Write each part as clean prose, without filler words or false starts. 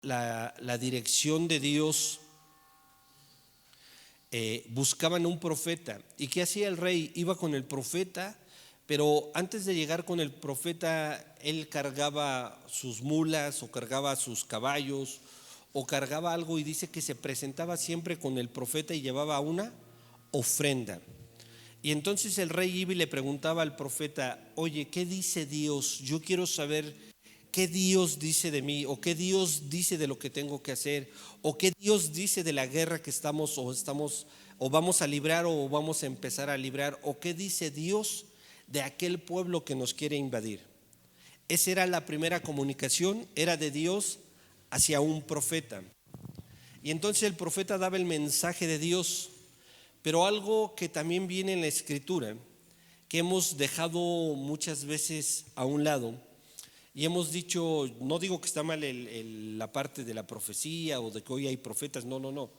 la dirección de Dios, buscaban un profeta. ¿Y qué hacía el rey? Iba con el profeta, pero antes de llegar con el profeta, él cargaba sus mulas o cargaba sus caballos o cargaba algo, y dice que se presentaba siempre con el profeta y llevaba una ofrenda. Y entonces el rey iba y le preguntaba al profeta: oye, ¿qué dice Dios? Yo quiero saber qué Dios dice de mí, o qué Dios dice de lo que tengo que hacer, o qué Dios dice de la guerra que estamos o vamos a librar, o vamos a empezar a librar, o qué dice Dios de aquel pueblo que nos quiere invadir. Esa era la primera comunicación, era de Dios hacia un profeta. Y entonces el profeta daba el mensaje de Dios. Pero algo que también viene en la escritura, que hemos dejado muchas veces a un lado, y hemos dicho, no digo que está mal la parte de la profecía o de que hoy hay profetas, no,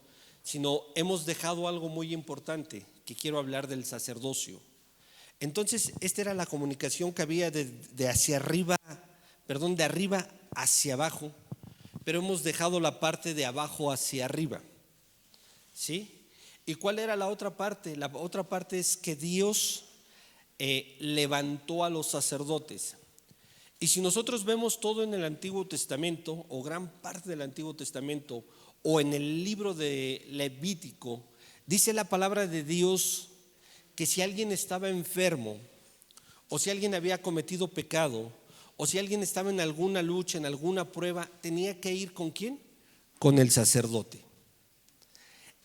sino hemos dejado algo muy importante, que quiero hablar del sacerdocio. Entonces, esta era la comunicación que había de hacia arriba, perdón, de arriba hacia abajo, pero hemos dejado la parte de abajo hacia arriba, ¿sí? ¿Y cuál era la otra parte? La otra parte es que Dios levantó a los sacerdotes. Y si nosotros vemos todo en el Antiguo Testamento, o gran parte del Antiguo Testamento, o en el libro de Levítico, dice la palabra de Dios que si alguien estaba enfermo, o si alguien había cometido pecado, o si alguien estaba en alguna lucha, en alguna prueba, tenía que ir ¿con quién? Con el sacerdote.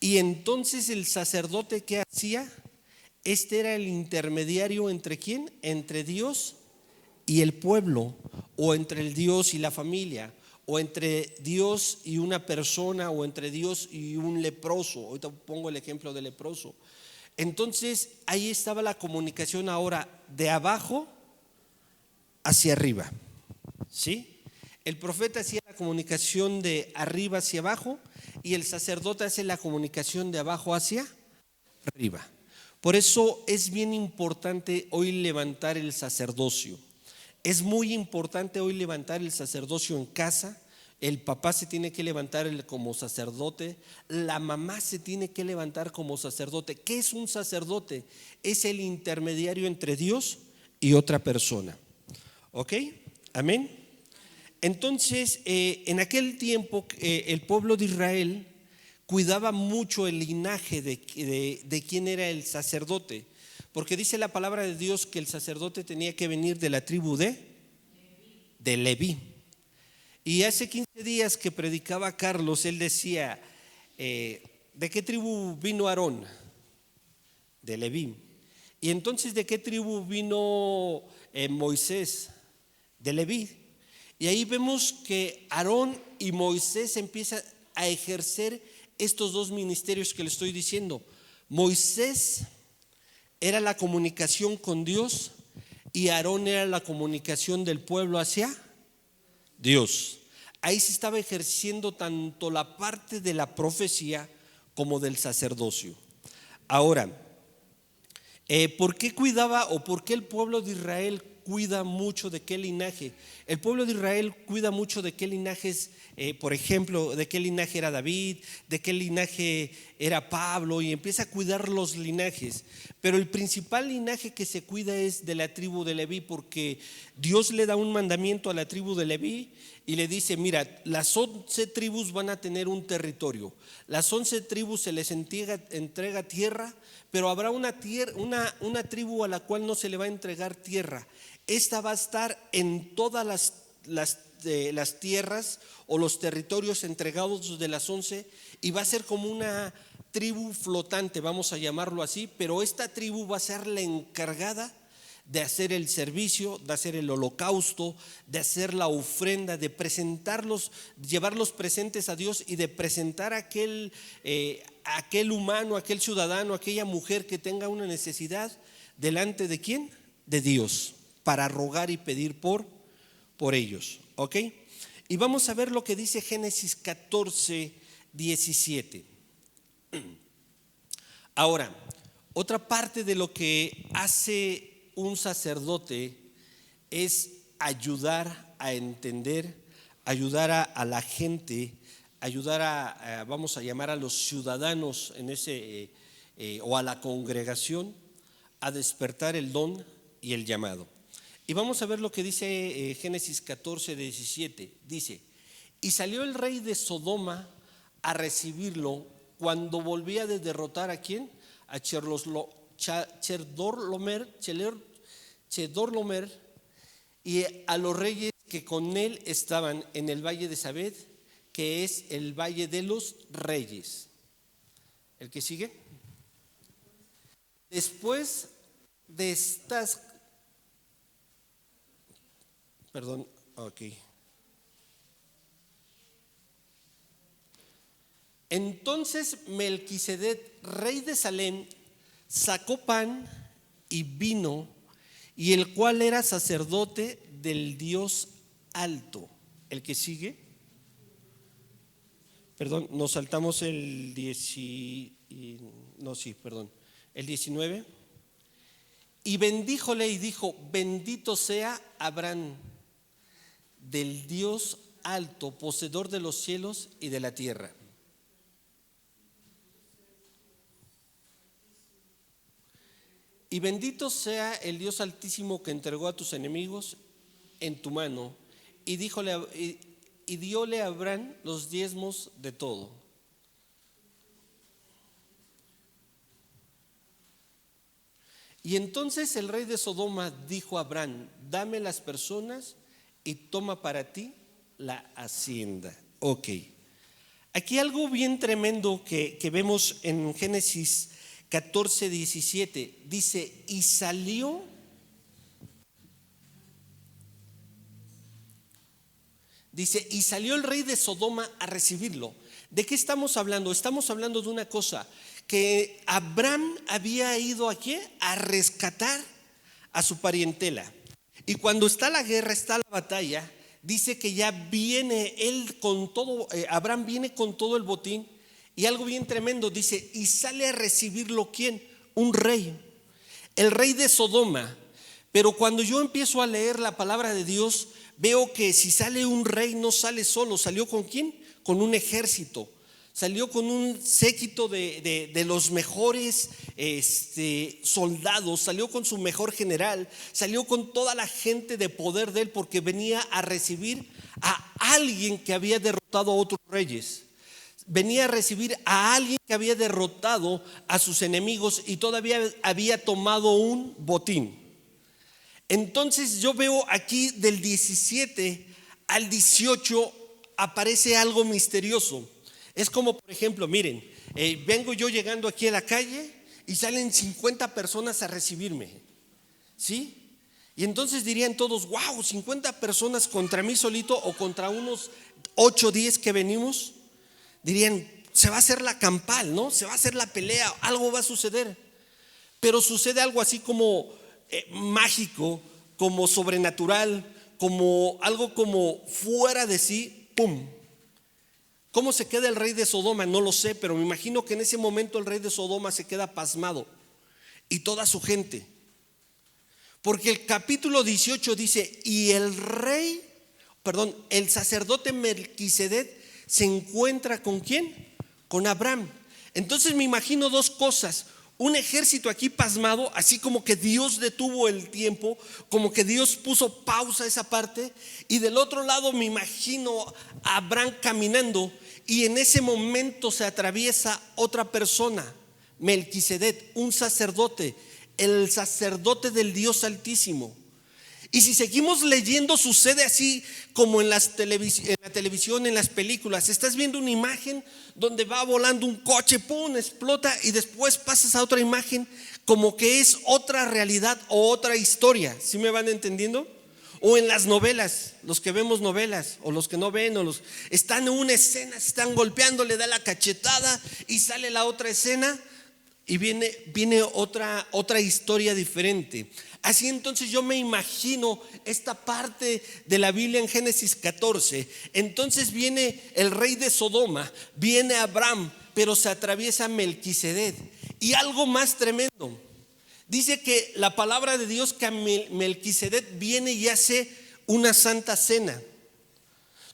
Y entonces el sacerdote, ¿qué hacía? Este era el intermediario entre ¿quién? Entre Dios y el pueblo, o entre el Dios y la familia, o entre Dios y una persona, o entre Dios y un leproso. Ahorita pongo el ejemplo del leproso. Entonces ahí estaba la comunicación ahora de abajo hacia arriba, ¿sí? El profeta hacía la comunicación de arriba hacia abajo, y el sacerdote hace la comunicación de abajo hacia arriba. Por eso es bien importante hoy levantar el sacerdocio. Es muy importante hoy levantar el sacerdocio en casa. El papá se tiene que levantar como sacerdote, la mamá se tiene que levantar como sacerdote. ¿Qué es un sacerdote? Es el intermediario entre Dios y otra persona. ¿Ok? Amén. Entonces, en aquel tiempo, el pueblo de Israel cuidaba mucho el linaje de quién era el sacerdote, porque dice la palabra de Dios que el sacerdote tenía que venir de la tribu de Leví. Y hace 15 días que predicaba Carlos, él decía, ¿de qué tribu vino Aarón? De Leví. Y entonces, ¿de qué tribu vino Moisés? De Leví. Y ahí vemos que Aarón y Moisés empiezan a ejercer estos dos ministerios que le estoy diciendo. Moisés era la comunicación con Dios, y Aarón era la comunicación del pueblo hacia Dios. Ahí se estaba ejerciendo tanto la parte de la profecía como del sacerdocio. Ahora, ¿por qué cuidaba, o por qué el pueblo de Israel cuida mucho de qué linaje? El pueblo de Israel cuida mucho de qué linaje es, por ejemplo, de qué linaje era David, de qué linaje era Pablo, y empieza a cuidar los linajes. Pero el principal linaje que se cuida es de la tribu de Leví, porque Dios le da un mandamiento a la tribu de Leví y le dice: mira, las 11 tribus van a tener un territorio, las 11 tribus se les entrega tierra, pero habrá una tribu a la cual no se le va a entregar tierra. Esta va a estar en todas las tierras o los territorios entregados de las 11, y va a ser como una tribu flotante, vamos a llamarlo así, pero esta tribu va a ser la encargada de hacer el servicio, de hacer el holocausto, de hacer la ofrenda, de presentarlos, llevar los presentes a Dios, y de presentar a aquel humano, aquel ciudadano, aquella mujer que tenga una necesidad delante de ¿quién? De Dios, para rogar y pedir por ellos. ¿Ok? Y vamos a ver lo que dice Génesis 14, 17. Ahora, otra parte de lo que hace un sacerdote es ayudar a entender ayudara a la gente, ayudara, vamos a llamar a los ciudadanos en o a la congregación a despertar el don y el llamado. Y vamos a ver lo que dice Génesis 14, 17. Dice: y salió el rey de Sodoma a recibirlo cuando volvía de derrotar ¿a quién? A Chedorlaomer y a los reyes que con él estaban en el valle de Sabed, que es el valle de los reyes. ¿El que sigue? Después de estas, perdón, ok. Entonces Melquisedec, rey de Salem, sacó pan y vino, y el cual era sacerdote del Dios alto. ¿El que sigue? Perdón, nos saltamos el 19. Y bendíjole y dijo: bendito sea Abraham del Dios alto, poseedor de los cielos y de la tierra. Y bendito sea el Dios altísimo que entregó a tus enemigos en tu mano. Y diole a Abraham los diezmos de todo. Y entonces el rey de Sodoma dijo a Abraham: dame las personas y toma para ti la hacienda. Ok. Aquí algo bien tremendo que vemos en Génesis 14, 17. Dice: y salió el rey de Sodoma a recibirlo. ¿De qué estamos hablando? Estamos hablando de una cosa, que Abraham había ido aquí a rescatar a su parientela. Y cuando está la guerra, está la batalla, dice que ya viene él con todo, Abraham viene con todo el botín. Y algo bien tremendo, dice: y sale a recibirlo ¿quién? Un rey, el rey de Sodoma. Pero cuando yo empiezo a leer la palabra de Dios, veo que si sale un rey no sale solo. ¿Salió con quién? Con un ejército. Salió con un séquito de los mejores soldados. Salió con su mejor general. Salió con toda la gente de poder de él, porque venía a recibir a alguien que había derrotado a otros reyes. Venía a recibir a alguien que había derrotado a sus enemigos y todavía había tomado un botín. Entonces yo veo aquí del 17 al 18 aparece algo misterioso. Es como, por ejemplo, miren, vengo yo llegando aquí a la calle y salen 50 personas a recibirme, ¿sí? Y entonces dirían todos: wow, 50 personas contra mí solito o contra unos 8 o 10 que venimos. Dirían: se va a hacer la campal, ¿no? Se va a hacer la pelea, algo va a suceder. Pero sucede algo así como mágico, como sobrenatural, como algo como fuera de sí. ¡Pum! ¿Cómo se queda el rey de Sodoma? No lo sé, pero me imagino que en ese momento el rey de Sodoma se queda pasmado y toda su gente. Porque el capítulo 18 dice: y el sacerdote Melquisedec se encuentra ¿con quién? Con Abraham. Entonces me imagino dos cosas: un ejército aquí pasmado, así como que Dios detuvo el tiempo, como que Dios puso pausa a esa parte, y del otro lado me imagino a Abraham caminando, y en ese momento se atraviesa otra persona, Melquisedec, un sacerdote, el sacerdote del Dios Altísimo. Y si seguimos leyendo, sucede así como en la televisión, en las películas. Estás viendo una imagen donde va volando un coche, ¡pum!, explota, y después pasas a otra imagen como que es otra realidad o otra historia. ¿Sí me van entendiendo? O en las novelas, los que vemos novelas o los que no ven, están en una escena, se están golpeando, le da la cachetada y sale la otra escena y viene otra historia diferente. Así entonces yo me imagino esta parte de la Biblia en Génesis 14. Entonces viene el rey de Sodoma, viene Abraham, pero se atraviesa Melquisedec. Y algo más tremendo, dice que la palabra de Dios, que Melquisedec viene y hace una santa cena.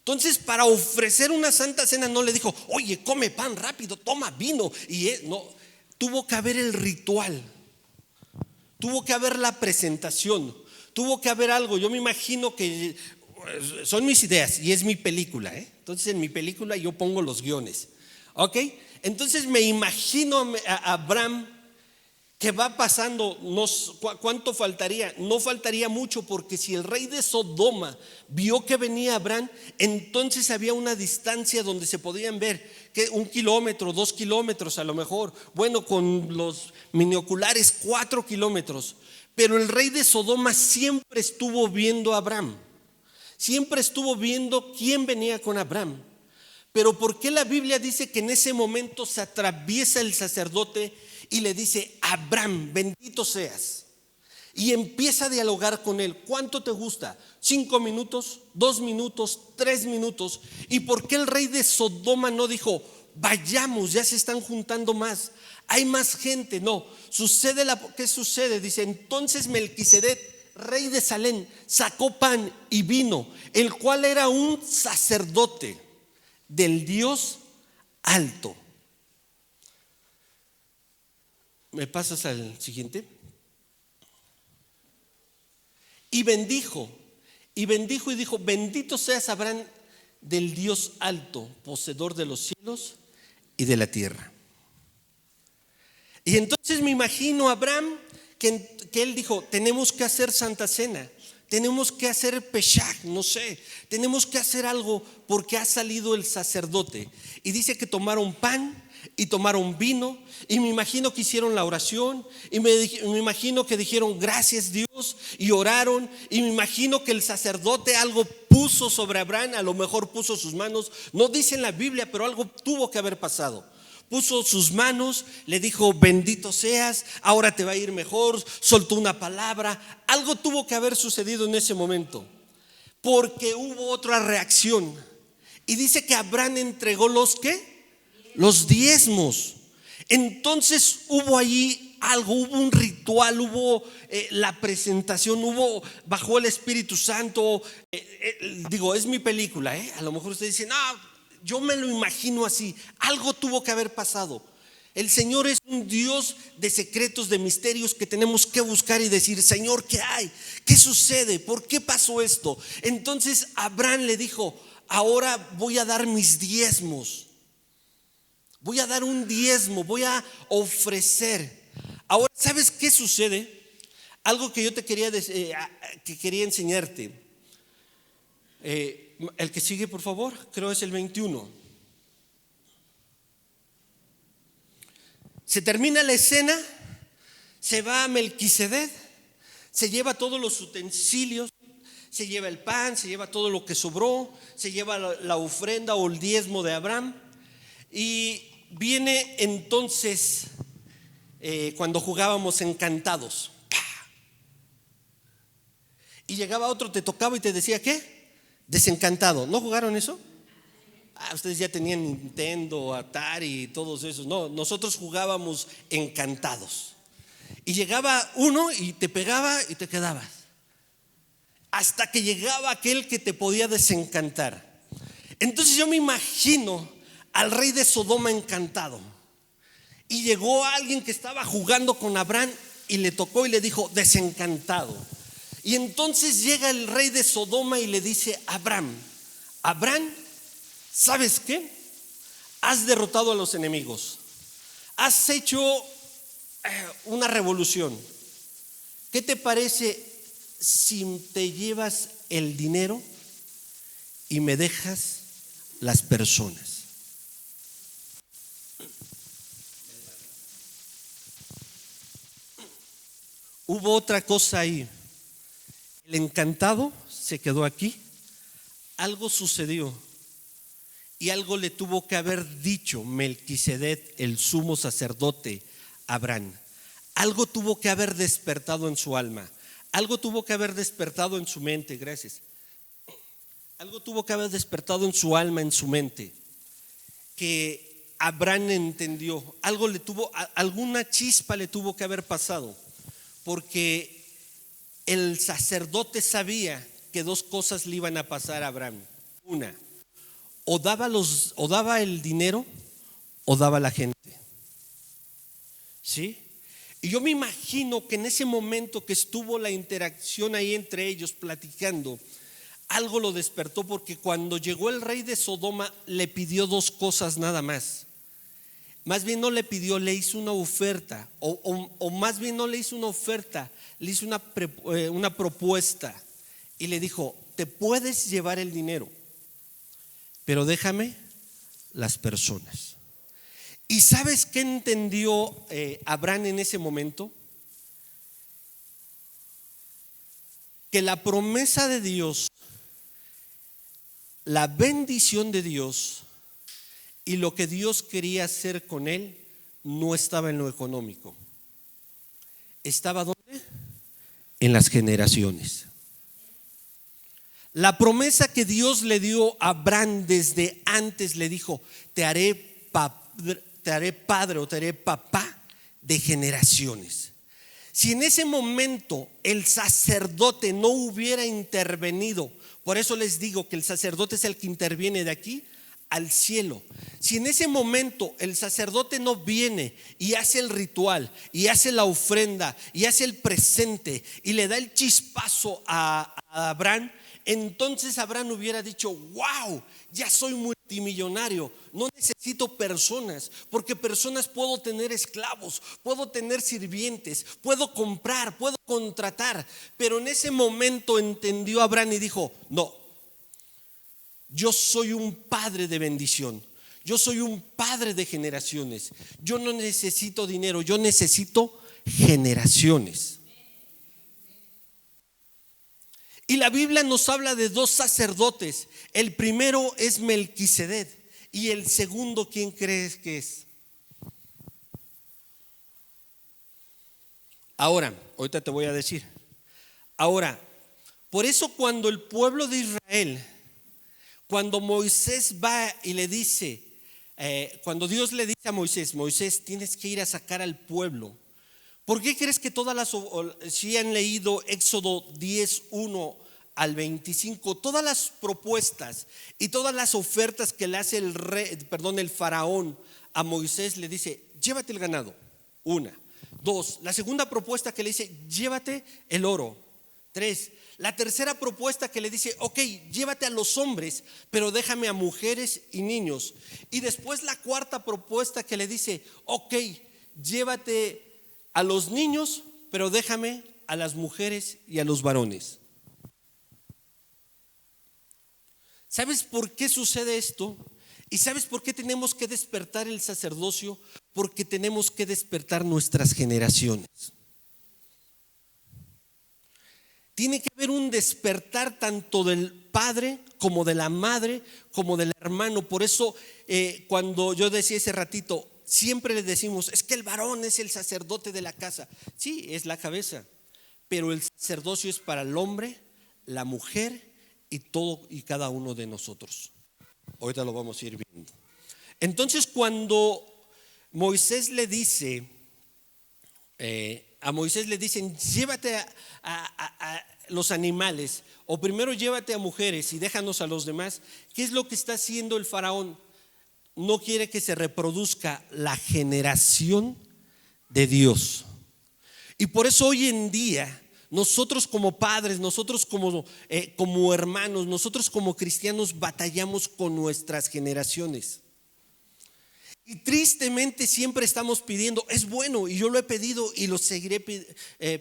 Entonces, para ofrecer una santa cena no le dijo, oye, come pan rápido, toma vino. No, tuvo que haber el ritual, tuvo que haber la presentación, tuvo que haber algo. Yo me imagino que son mis ideas y es mi película, Entonces en mi película yo pongo los guiones, ¿ok? Entonces me imagino a Abraham que va pasando, ¿cuánto faltaría? No faltaría mucho, porque si el rey de Sodoma vio que venía Abraham, entonces había una distancia donde se podían ver, que 1 kilómetro, 2 kilómetros a lo mejor, bueno, con los minioculares 4 kilómetros. Pero el rey de Sodoma siempre estuvo viendo a Abraham, siempre estuvo viendo quién venía con Abraham. Pero ¿por qué la Biblia dice que en ese momento se atraviesa el sacerdote y le dice, Abraham, bendito seas? Y empieza a dialogar con él. ¿Cuánto te gusta? 5 minutos, 2 minutos, 3 minutos. ¿Y por qué el rey de Sodoma no dijo, vayamos, ya se están juntando más, hay más gente? No, ¿qué sucede? Dice, entonces Melquisedec, rey de Salem, sacó pan y vino, el cual era un sacerdote del Dios alto. ¿Me pasas al siguiente? Y bendijo y dijo, bendito seas Abraham del Dios alto, poseedor de los cielos y de la tierra. Y entonces me imagino a Abraham que él dijo, tenemos que hacer Santa Cena, tenemos que hacer Peshach, no sé, tenemos que hacer algo porque ha salido el sacerdote. Y dice que tomaron pan y tomaron vino, y me imagino que hicieron la oración, y me imagino que dijeron gracias Dios, y oraron, y me imagino que el sacerdote algo puso sobre Abraham, a lo mejor puso sus manos, no dice en la Biblia, pero algo tuvo que haber pasado. Puso sus manos, le dijo bendito seas, ahora te va a ir mejor, soltó una palabra, algo tuvo que haber sucedido en ese momento, porque hubo otra reacción. Y dice que Abraham entregó los diezmos. Entonces hubo allí algo, hubo un ritual, hubo la presentación, bajó el Espíritu Santo. Digo, es mi película, a lo mejor ustedes dicen, no, yo me lo imagino así. Algo tuvo que haber pasado. El Señor es un Dios de secretos, de misterios que tenemos que buscar y decir, Señor, ¿qué hay? ¿Qué sucede? ¿Por qué pasó esto? Entonces Abraham le dijo, ahora voy a dar mis diezmos, voy a dar un diezmo, voy a ofrecer. Ahora, ¿sabes qué sucede? Algo que yo te quería que quería enseñarte. El que sigue, por favor, creo es el 21. Se termina la escena, se va a Melquisedec, se lleva todos los utensilios, se lleva el pan, se lleva todo lo que sobró, se lleva la ofrenda o el diezmo de Abraham. Y viene entonces cuando jugábamos encantados, y llegaba otro, te tocaba y te decía, ¿qué? Desencantado. ¿No jugaron eso? Ustedes ya tenían Nintendo, Atari y todos esos. No, nosotros jugábamos encantados. Y llegaba uno y te pegaba y te quedabas, hasta que llegaba aquel que te podía desencantar. Entonces yo me imagino al rey de Sodoma encantado, y llegó alguien que estaba jugando con Abraham y le tocó y le dijo desencantado. Y entonces llega el rey de Sodoma y le dice a Abraham, ¿sabes qué? Has derrotado a los enemigos, has hecho una revolución. ¿Qué te parece si te llevas el dinero y me dejas las personas? Hubo otra cosa ahí. El encantado se quedó aquí. Algo sucedió y algo le tuvo que haber dicho Melquisedec, el sumo sacerdote, a Abraham. Algo tuvo que haber despertado en su alma. Algo tuvo que haber despertado en su mente. Gracias. Algo tuvo que haber despertado en su alma, en su mente, que Abraham entendió. Alguna chispa le tuvo que haber pasado, porque el sacerdote sabía que dos cosas le iban a pasar a Abraham. Una, o daba el dinero o daba la gente. ¿Sí? Y yo me imagino que en ese momento que estuvo la interacción ahí entre ellos platicando, algo lo despertó, porque cuando llegó el rey de Sodoma le pidió dos cosas nada más. Más bien no le pidió, le hizo una oferta, o más bien no le hizo una oferta, le hizo una propuesta y le dijo: te puedes llevar el dinero, pero déjame las personas. ¿Y sabes qué entendió Abraham en ese momento? Que la promesa de Dios, la bendición de Dios y lo que Dios quería hacer con él no estaba en lo económico. ¿Estaba dónde? En las generaciones. La promesa que Dios le dio a Abraham desde antes, le dijo: te haré padre o te haré papá de generaciones. Si en ese momento el sacerdote no hubiera intervenido, por eso les digo que el sacerdote es el que interviene de aquí al cielo. Si en ese momento el sacerdote no viene y hace el ritual y hace la ofrenda y hace el presente y le da el chispazo a Abraham, entonces Abraham hubiera dicho: wow, ya soy multimillonario, no necesito personas, porque personas puedo tener esclavos, puedo tener sirvientes, puedo comprar, puedo contratar. Pero en ese momento entendió Abraham y dijo: no, yo soy un padre de bendición, yo soy un padre de generaciones, yo no necesito dinero, yo necesito generaciones. Y la Biblia nos habla de dos sacerdotes. El primero es Melquisedec y el segundo, ¿quién crees que es? Ahorita te voy a decir. Ahora, por eso cuando el pueblo de Israel, cuando Moisés va y le dice, cuando Dios le dice a Moisés: Moisés, tienes que ir a sacar al pueblo. ¿Por qué crees que si han leído Éxodo 10:1 al 25, todas las propuestas y todas las ofertas que le hace el faraón a Moisés, le dice: llévate el ganado? Una. Dos, la segunda propuesta que le dice: llévate el oro. Tres, la tercera propuesta que le dice: ok, llévate a los hombres, pero déjame a mujeres y niños. Y después la cuarta propuesta que le dice: ok, llévate a los niños, pero déjame a las mujeres y a los varones. ¿Sabes por qué sucede esto? ¿Y sabes por qué tenemos que despertar el sacerdocio? Porque tenemos que despertar nuestras generaciones. Tiene que haber un despertar tanto del padre como de la madre como del hermano. Por eso cuando yo decía ese ratito, siempre le decimos: es que el varón es el sacerdote de la casa. Sí, es la cabeza, pero el sacerdocio es para el hombre, la mujer y todo y cada uno de nosotros. Ahorita lo vamos a ir viendo. Entonces, cuando Moisés le dice, a Moisés le dicen: llévate a los animales, o primero llévate a mujeres y déjanos a los demás. ¿Qué es lo que está haciendo el faraón? No quiere que se reproduzca la generación de Dios. Y por eso hoy en día nosotros como padres, nosotros como hermanos, nosotros como cristianos batallamos con nuestras generaciones. Y tristemente siempre estamos pidiendo, es bueno, y yo lo he pedido y lo seguiré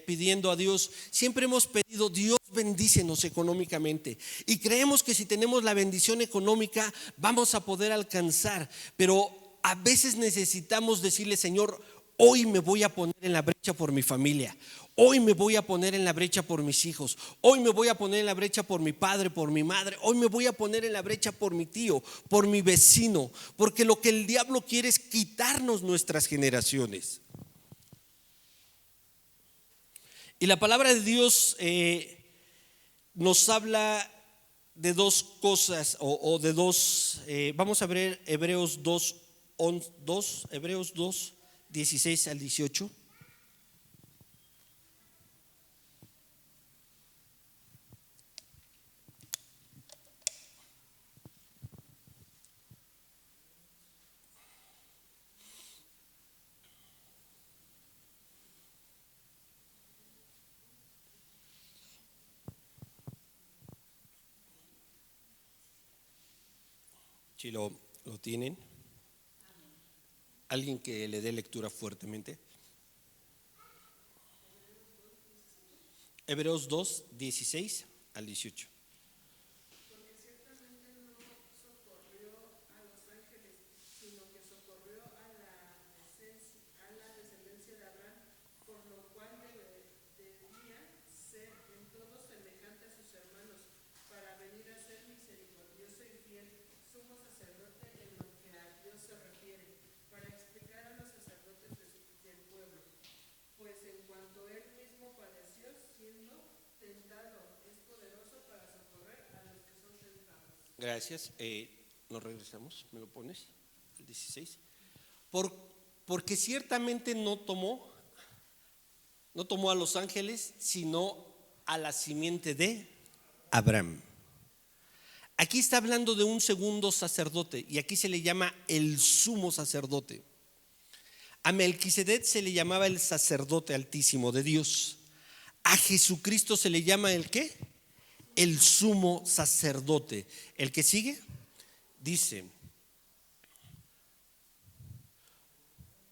pidiendo a Dios. Siempre hemos pedido: Dios, bendícenos económicamente. Y creemos que si tenemos la bendición económica vamos a poder alcanzar. Pero a veces necesitamos decirle: Señor, hoy me voy a poner en la brecha por mi familia. Hoy me voy a poner en la brecha por mis hijos. Hoy me voy a poner en la brecha por mi padre, por mi madre. Hoy me voy a poner en la brecha por mi tío, por mi vecino. Porque lo que el diablo quiere es quitarnos nuestras generaciones. Y la palabra de Dios nos habla de dos cosas o de dos. Vamos a ver Hebreos 2, 16 al 18. Si lo tienen, alguien que le dé lectura fuertemente. Hebreos 2, 16 al 18. Gracias. Nos regresamos, ¿me lo pones? El 16. Porque ciertamente no tomó a los ángeles, sino a la simiente de Abraham. Aquí está hablando de un segundo sacerdote, y aquí se le llama el sumo sacerdote. A Melquisedec se le llamaba el sacerdote altísimo de Dios. A Jesucristo se le llama ¿el qué? El sumo sacerdote. El que sigue dice: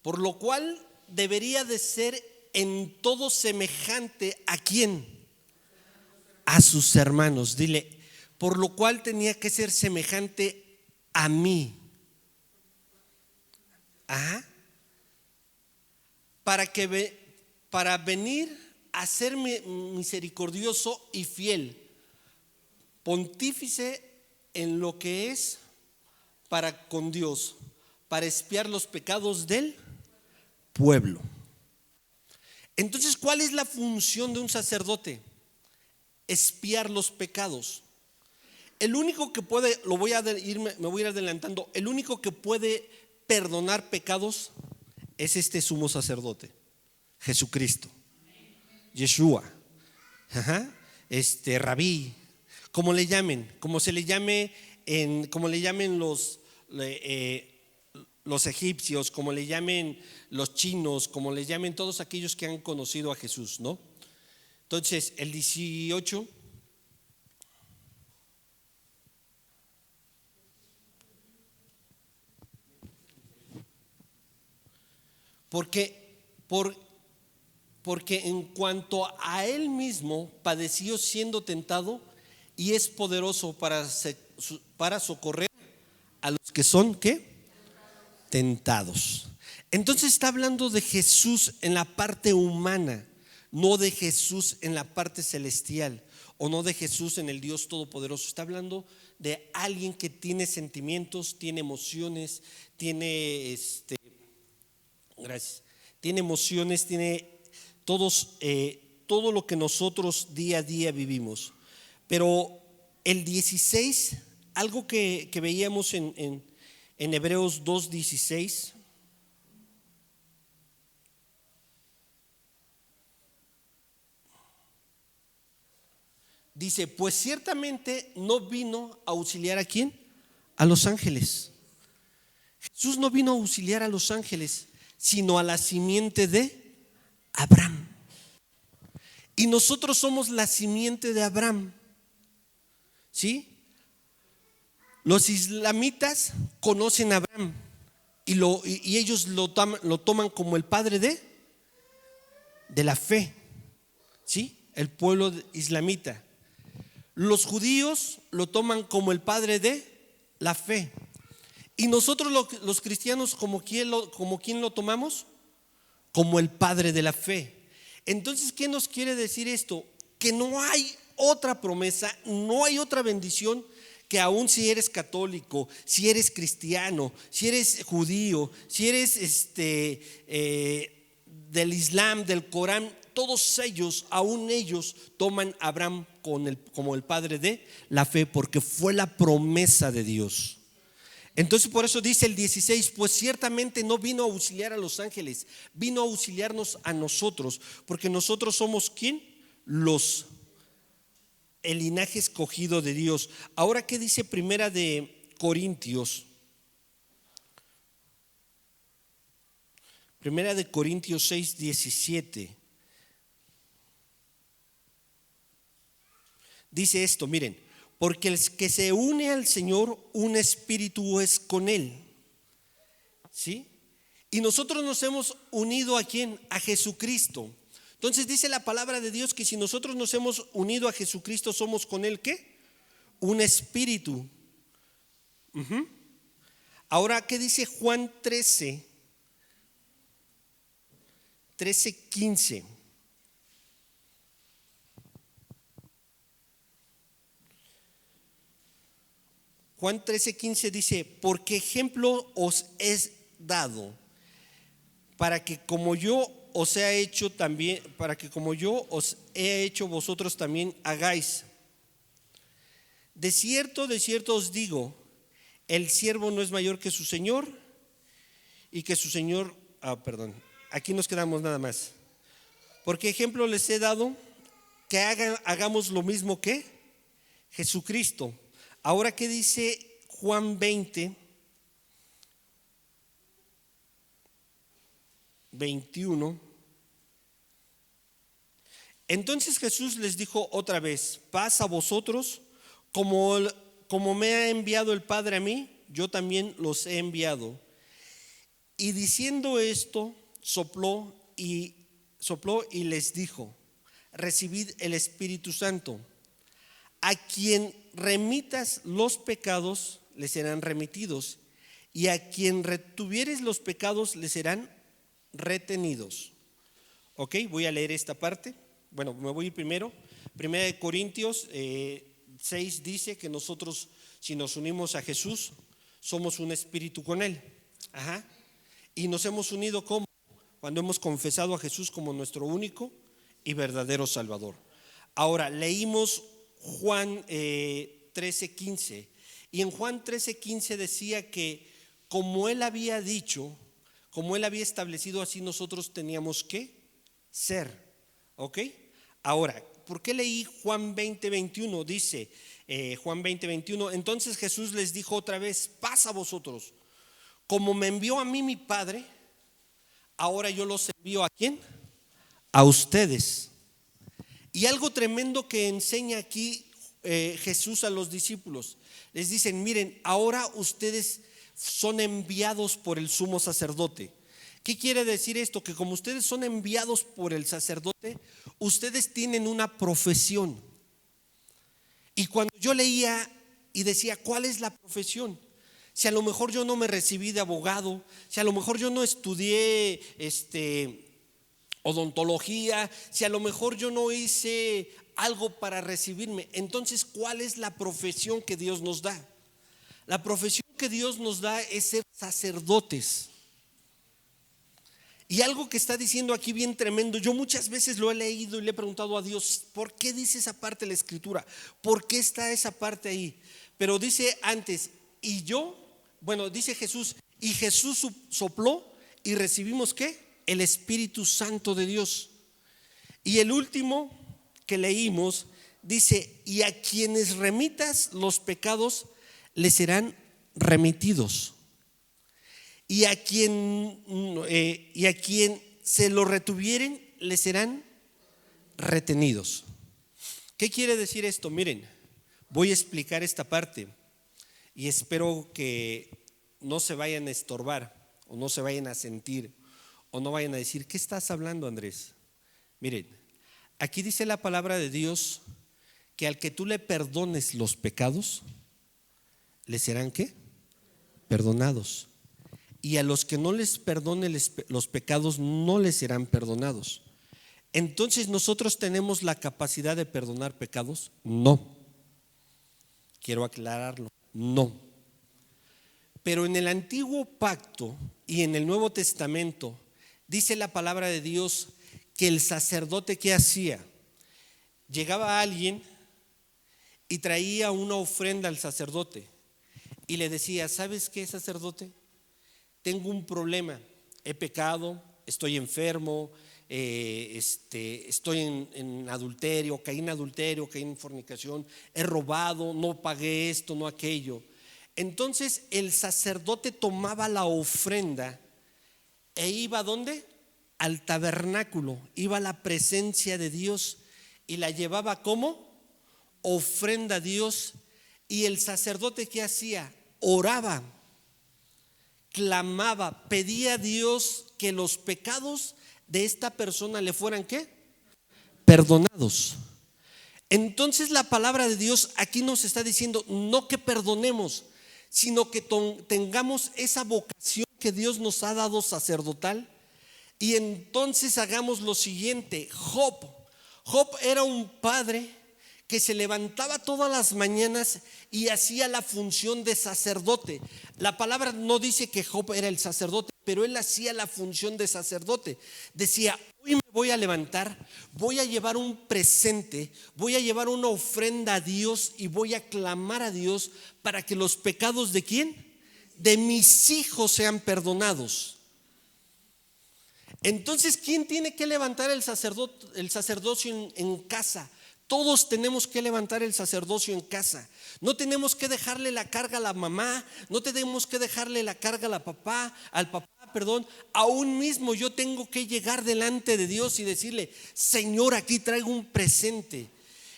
por lo cual debería de ser en todo semejante ¿a quién? A sus hermanos. Dile: por lo cual tenía que ser semejante a mí. Ajá. Para venir a ser misericordioso y fiel, pontífice en lo que es para con Dios, para expiar los pecados del pueblo. Entonces, ¿cuál es la función de un sacerdote? Expiar los pecados. El único que puede, me voy a ir adelantando, el único que puede perdonar pecados es este sumo sacerdote, Jesucristo, Yeshua, Rabí, como le llamen, como le llamen los egipcios, como le llamen los chinos, como le llamen todos aquellos que han conocido a Jesús, ¿no? Entonces, el 18. Porque en cuanto a él mismo padeció siendo tentado, y es poderoso para socorrer a los que son ¿qué? Tentados. Entonces está hablando de Jesús en la parte humana, no de Jesús en la parte celestial, o no de Jesús en el Dios Todopoderoso. Está hablando de alguien que tiene sentimientos, tiene emociones, tiene tiene emociones, tiene todo lo que nosotros día a día vivimos. Pero el 16, algo que veíamos en Hebreos 2:16, dice: pues ciertamente no vino a auxiliar ¿a quién? A los ángeles. Jesús no vino a auxiliar a los ángeles, sino a la simiente de Abraham. Y nosotros somos la simiente de Abraham, ¿sí? Los islamitas conocen a Abraham y ellos lo toman como el padre de la fe, ¿sí? El pueblo islamita. Los judíos lo toman como el padre de la fe. Y nosotros los cristianos, ¿como quién lo tomamos? Como el padre de la fe. Entonces, ¿qué nos quiere decir esto? Que no hay otra promesa, no hay otra bendición, que aún si eres católico, si eres cristiano, si eres judío, si eres del Islam, del Corán, todos ellos, aún ellos toman a Abraham como el padre de la fe, porque fue la promesa de Dios. Entonces, por eso dice el 16: pues ciertamente no vino a auxiliar a los ángeles, vino a auxiliarnos a nosotros, porque nosotros somos ¿quién? El linaje escogido de Dios. Ahora, ¿qué dice Primera de Corintios? Primera de Corintios 6:17. Dice esto, miren: porque el que se une al Señor, un espíritu es con Él. ¿Sí? Y nosotros nos hemos unido ¿a quién? A Jesucristo. Entonces dice la palabra de Dios que si nosotros nos hemos unido a Jesucristo, somos con Él ¿qué? Un espíritu. Ahora, ¿qué dice Juan 13:15? Juan 13:15 dice: porque ejemplo os es dado, para que como yo os he hecho también, para que como yo os he hecho vosotros también hagáis. De cierto os digo, el siervo no es mayor que su señor, y que su señor, aquí nos quedamos nada más. Porque ejemplo les he dado que hagamos lo mismo que Jesucristo. Ahora, ¿qué dice Juan 20:21? Entonces Jesús les dijo otra vez: paz a vosotros, como me ha enviado el Padre a mí, yo también los he enviado. Y diciendo esto, sopló y les dijo: recibid el Espíritu Santo. A quien remitas los pecados, le serán remitidos, y a quien retuvieres los pecados, le serán retenidos. Ok, voy a leer esta parte. Bueno, me voy primero. Primera de Corintios 6 dice que nosotros, si nos unimos a Jesús, somos un espíritu con Él. Y nos hemos unido ¿cómo? Cuando hemos confesado a Jesús como nuestro único y verdadero Salvador. Ahora, leímos Juan 13:15, y en Juan 13:15 decía que como Él había dicho, como Él había establecido, así nosotros teníamos que ser. ¿Ok? Ahora, ¿por qué leí Juan 20:21? Dice Juan 20:21: entonces Jesús les dijo otra vez: paz a vosotros, como me envió a mí mi Padre, ahora yo los envío ¿a quién? A ustedes. Y algo tremendo que enseña aquí Jesús a los discípulos. Les dicen: miren, ahora ustedes son enviados por el sumo sacerdote. ¿Qué quiere decir esto? Que como ustedes son enviados por el sacerdote, ustedes tienen una profesión. Y cuando yo leía y decía: ¿cuál es la profesión? Si a lo mejor yo no me recibí de abogado, si a lo mejor yo no estudié odontología, si a lo mejor yo no hice algo para recibirme, entonces ¿cuál es la profesión que Dios nos da? La profesión que Dios nos da es ser sacerdotes. Y algo que está diciendo aquí bien tremendo, yo muchas veces lo he leído y le he preguntado a Dios: ¿por qué dice esa parte de la escritura? ¿Por qué está esa parte ahí? Pero dice antes: dice Jesús, y Jesús sopló y recibimos ¿qué? El Espíritu Santo de Dios. Y el último que leímos dice: y a quienes remitas los pecados, les serán remitidos, y a quien se lo retuvieren, les serán retenidos. ¿Qué quiere decir esto? Miren, voy a explicar esta parte y espero que no se vayan a estorbar, o no se vayan a sentir, o no vayan a decir: ¿qué estás hablando, Andrés? Miren, aquí dice la palabra de Dios que al que tú le perdones los pecados, ¿le serán qué? Perdonados. Y a los que no les perdone los pecados, no les serán perdonados. Entonces, ¿nosotros tenemos la capacidad de perdonar pecados? No. Quiero aclararlo, no. Pero en el Antiguo Pacto y en el Nuevo Testamento dice la palabra de Dios que el sacerdote, ¿qué hacía? Llegaba alguien y traía una ofrenda al sacerdote y le decía: ¿sabes qué, sacerdote? Tengo un problema, he pecado, estoy enfermo, estoy en adulterio, caí en fornicación, he robado, no pagué esto, no aquello. Entonces el sacerdote tomaba la ofrenda e iba ¿a dónde? Al tabernáculo, iba a la presencia de Dios y la llevaba como ofrenda a Dios, Y el sacerdote, ¿qué hacía? Oraba, clamaba, pedía a Dios que los pecados de esta persona le fueran ¿qué? Perdonados. Entonces la palabra de Dios aquí nos está diciendo no que perdonemos, sino que tengamos esa vocación que Dios nos ha dado sacerdotal. Y entonces hagamos lo siguiente. Job era un padre que se levantaba todas las mañanas y hacía la función de sacerdote. La palabra no dice que Job era el sacerdote, pero él hacía la función de sacerdote. Decía: hoy me voy a levantar, voy a llevar un presente, voy a llevar una ofrenda a Dios y voy a clamar a Dios para que los pecados ¿de quién? De mis hijos sean perdonados. Entonces, ¿quién tiene que levantar el sacerdocio en casa? Todos tenemos que levantar el sacerdocio en casa. No tenemos que dejarle la carga a la mamá, no tenemos que dejarle la carga al papá, aún mismo yo tengo que llegar delante de Dios y decirle: Señor, aquí traigo un presente.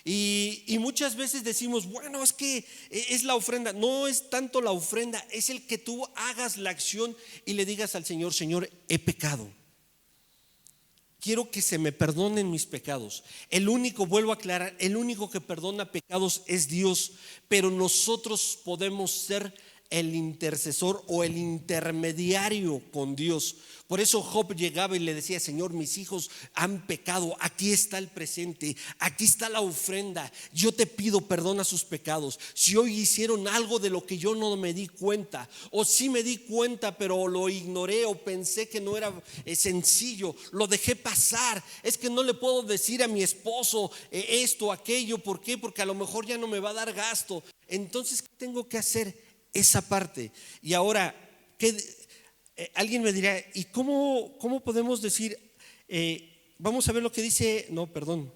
Y muchas veces decimos: bueno, es que es la ofrenda. No es tanto la ofrenda, es el que tú hagas la acción y le digas al Señor: Señor, he pecado, quiero que se me perdonen mis pecados. Vuelvo a aclarar, el único que perdona pecados es Dios, pero nosotros podemos ser el intercesor o el intermediario con Dios. Por eso Job llegaba y le decía: Señor, mis hijos han pecado, aquí está el presente, aquí está la ofrenda, yo te pido perdona sus pecados. Si hoy hicieron algo de lo que yo no me di cuenta, o sí me di cuenta pero lo ignoré, o pensé que no era sencillo, lo dejé pasar, es que no le puedo decir a mi esposo esto, aquello. ¿Por qué? Porque a lo mejor ya no me va a dar gasto. Entonces, ¿qué tengo que hacer? Esa parte. Y ahora, alguien me dirá: ¿y cómo podemos decir? Vamos a ver lo que dice. No, perdón.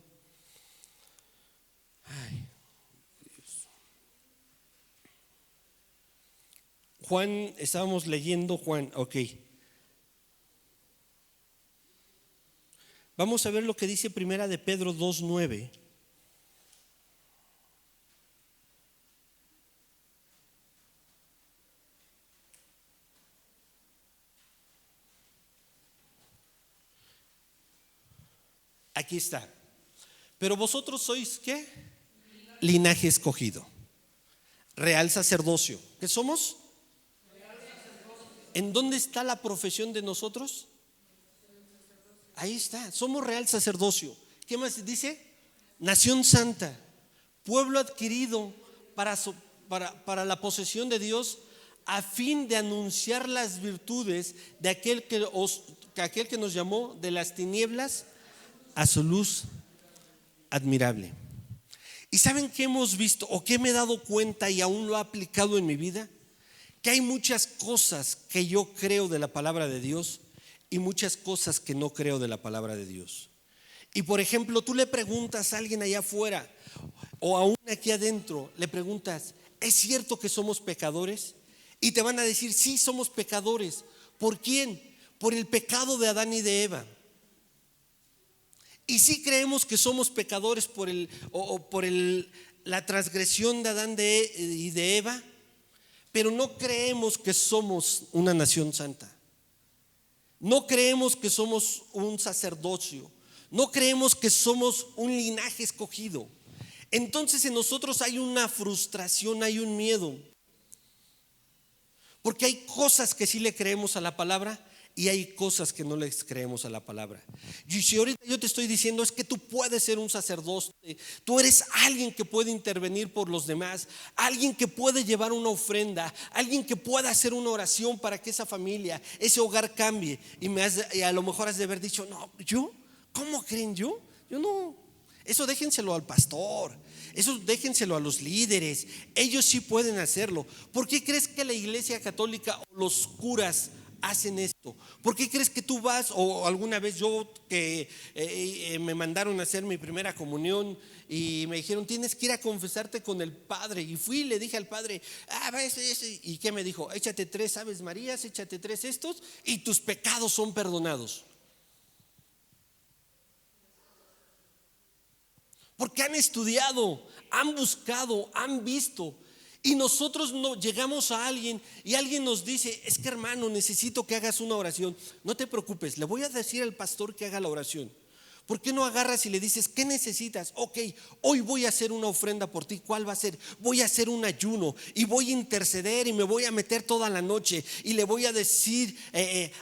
Juan, estábamos leyendo Juan, ok. Vamos a ver lo que dice Primera de Pedro 2:9. Aquí está. Pero vosotros sois ¿qué? Linaje escogido, real sacerdocio. ¿Qué somos? ¿En dónde está la profesión de nosotros? Ahí está, somos real sacerdocio. ¿Qué más dice? Nación santa, pueblo adquirido para la posesión de Dios, a fin de anunciar las virtudes de aquel que nos llamó de las tinieblas a su luz admirable. ¿Y saben qué hemos visto o qué me he dado cuenta y aún lo he aplicado en mi vida? Que hay muchas cosas que yo creo de la palabra de Dios y muchas cosas que no creo de la palabra de Dios. Y por ejemplo, tú le preguntas a alguien allá afuera o aún aquí adentro, le preguntas: ¿es cierto que somos pecadores? Y te van a decir: sí, somos pecadores. ¿Por quién? Por el pecado de Adán y de Eva. Y sí creemos que somos pecadores por la transgresión de Adán y de Eva, pero no creemos que somos una nación santa. No creemos que somos un sacerdocio. No creemos que somos un linaje escogido. Entonces en nosotros hay una frustración, hay un miedo. Porque hay cosas que sí le creemos a la palabra y hay cosas que no les creemos a la palabra. Y si ahorita yo te estoy diciendo es que tú puedes ser un sacerdote, tú eres alguien que puede intervenir por los demás, alguien que puede llevar una ofrenda, alguien que pueda hacer una oración para que esa familia, ese hogar cambie. Y a lo mejor has de haber dicho: no, ¿yo? ¿Cómo creen yo? Yo no. Eso déjenselo al pastor, eso déjenselo a los líderes, ellos sí pueden hacerlo. ¿Por qué crees que la iglesia católica o los curas hacen esto? ¿Por qué crees que tú vas? O alguna vez yo que me mandaron a hacer mi primera comunión y me dijeron: tienes que ir a confesarte con el padre. Y fui y le dije al padre: ¿y qué me dijo? Échate 3 Aves Marías, échate 3 estos y tus pecados son perdonados. Porque han estudiado, han buscado, han visto. Y nosotros no llegamos a alguien y alguien nos dice: es que hermano, necesito que hagas una oración. No te preocupes, le voy a decir al pastor que haga la oración. ¿Por qué no agarras y le dices: ¿qué necesitas? Ok, hoy voy a hacer una ofrenda por ti. ¿Cuál va a ser? Voy a hacer un ayuno y voy a interceder y me voy a meter toda la noche y le voy a decir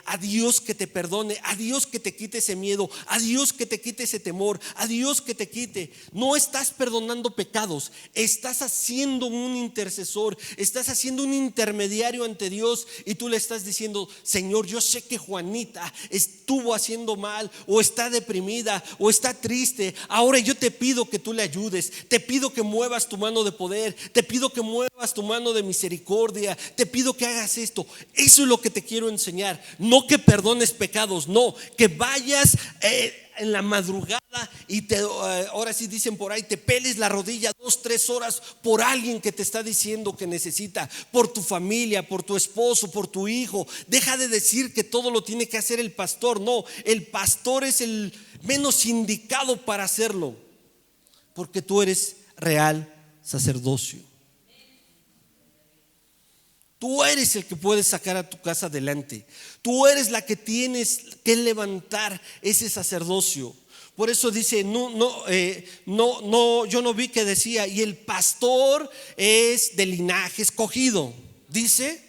a Dios que te perdone, a Dios que te quite ese miedo, a Dios que te quite ese temor, a Dios que te quite. No estás perdonando pecados, estás haciendo un intercesor, estás haciendo un intermediario ante Dios, y tú le estás diciendo: Señor, yo sé que Juanita estuvo haciendo mal, o está deprimida, o está triste. Ahora yo te pido que tú le ayudes, te pido que muevas tu mano de poder, te pido que muevas tu mano de misericordia, te pido que hagas esto. Eso es lo que te quiero enseñar. No que perdones pecados, no, que vayas en la madrugada y ahora sí dicen por ahí, te peles la rodilla 2-3 horas por alguien que te está diciendo que necesita, por tu familia, por tu esposo, por tu hijo. Deja de decir que todo lo tiene que hacer el pastor. No, el pastor es el menos indicado para hacerlo, porque tú eres real sacerdocio. Tú eres el que puedes sacar a tu casa adelante. Tú eres la que tienes que levantar ese sacerdocio. Por eso dice, yo no vi que decía: y el pastor es de linaje escogido. Dice,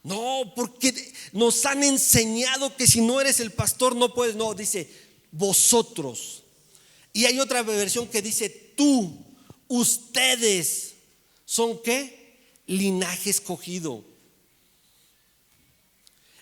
no, porque nos han enseñado que si no eres el pastor no puedes. No, dice vosotros. Y hay otra versión que dice tú, ustedes son ¿qué? Linaje escogido.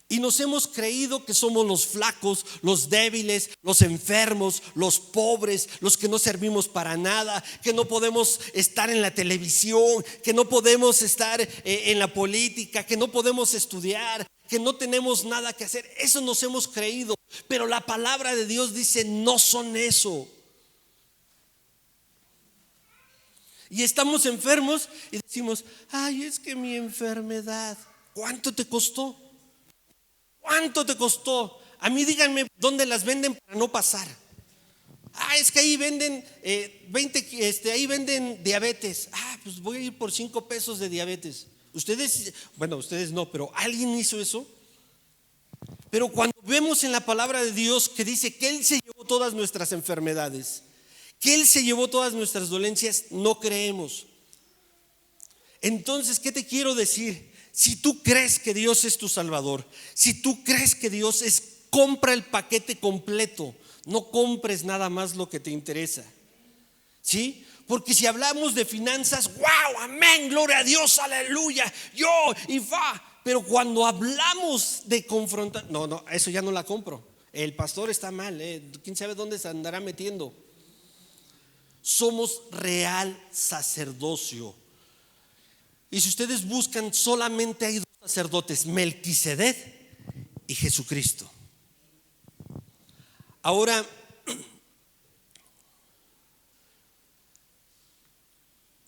Y nos hemos creído que somos los flacos, los débiles, los enfermos, los pobres, los que no servimos para nada, que no podemos estar en la televisión, que no podemos estar en la política, que no podemos estudiar, que no tenemos nada que hacer. Eso nos hemos creído. Pero la palabra de Dios dice: no son eso. Y estamos enfermos y decimos: ay, es que mi enfermedad. ¿Cuánto te costó? ¿Cuánto te costó? A mí díganme dónde las venden para no pasar. Es que ahí venden 20, ahí venden diabetes. Pues voy a ir por 5 pesos de diabetes. Ustedes no, pero ¿alguien hizo eso? Pero cuando vemos en la palabra de Dios que dice que Él se llevó todas nuestras enfermedades, que Él se llevó todas nuestras dolencias, no creemos. Entonces, ¿qué te quiero decir? Si tú crees que Dios es tu Salvador, si tú crees que Dios es, compra el paquete completo. No compres nada más lo que te interesa. ¿Sí? Porque si hablamos de finanzas, wow, amén, gloria a Dios, aleluya, yo y va. Pero cuando hablamos de confrontar, no, eso ya no la compro. El pastor está mal, quién sabe dónde se andará metiendo. Somos real sacerdocio. Y si ustedes buscan, solamente hay 2 sacerdotes: Melquisedec y Jesucristo. Ahora,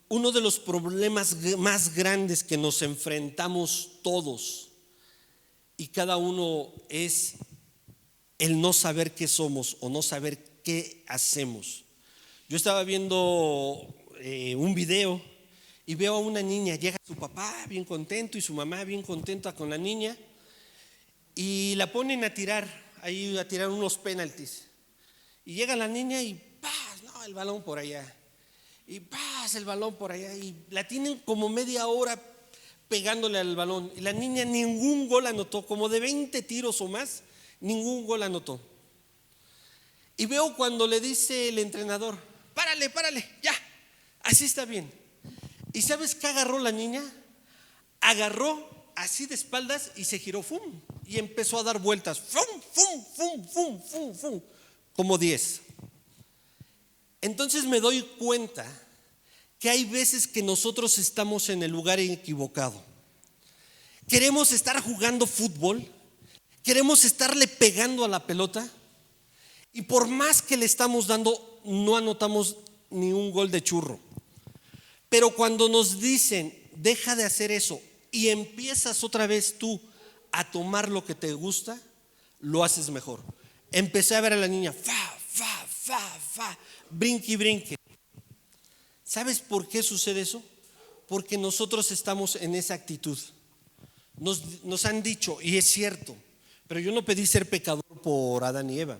uno de los problemas más grandes que nos enfrentamos todos y cada uno es el no saber qué somos o no saber qué hacemos. Yo estaba viendo un video y veo a una niña. Llega su papá bien contento y su mamá bien contenta con la niña, y la ponen a tirar unos penaltis. Y llega la niña y ¡paz! No, el balón por allá. Y ¡paz! El balón por allá. Y la tienen como media hora pegándole al balón. Y la niña ningún gol anotó. Como de 20 tiros o más, ningún gol anotó. Y veo cuando le dice el entrenador: párale, ya, así está bien. ¿Y sabes qué agarró la niña? Agarró así de espaldas y se giró, ¡fum! Y empezó a dar vueltas, ¡fum, fum, fum, fum, fum, fum! Como 10. Entonces me doy cuenta que hay veces que nosotros estamos en el lugar equivocado. Queremos estar jugando fútbol, queremos estarle pegando a la pelota, y por más que le estamos dando, no anotamos ni un gol de churro. Pero cuando nos dicen: deja de hacer eso, y empiezas otra vez tú a tomar lo que te gusta, lo haces mejor. Empecé a ver a la niña, brinque y brinque. ¿Sabes por qué sucede eso? porque nosotros estamos en esa actitud. Nos han dicho, y es cierto, pero yo no pedí ser pecador por Adán y Eva,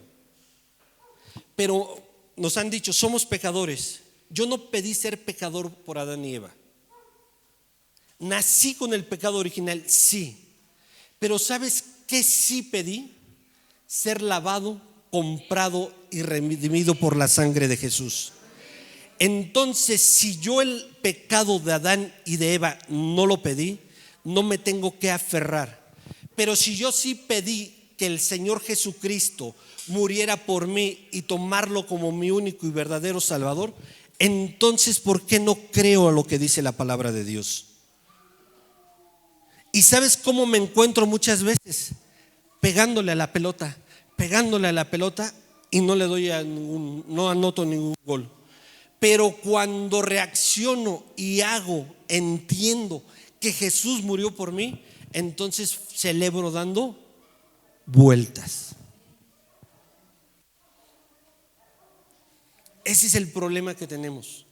pero nos han dicho, somos pecadores. Yo no pedí ser pecador por Adán y Eva. Nací con el pecado original, sí, pero ¿sabes qué sí pedí? Ser lavado, comprado y redimido por la sangre de Jesús. Entonces, si yo el pecado de Adán y de Eva no lo pedí, no me tengo que aferrar. Pero si yo sí pedí que el Señor Jesucristo muriera por mí y tomarlo como mi único y verdadero Salvador, entonces ¿por qué no creo a lo que dice la palabra de Dios? ¿Y sabes cómo me encuentro muchas veces? Pegándole a la pelota y no le doy no anoto ningún gol. Pero cuando reacciono y entiendo que Jesús murió por mí, entonces celebro dando vueltas. Ese es el problema que tenemos.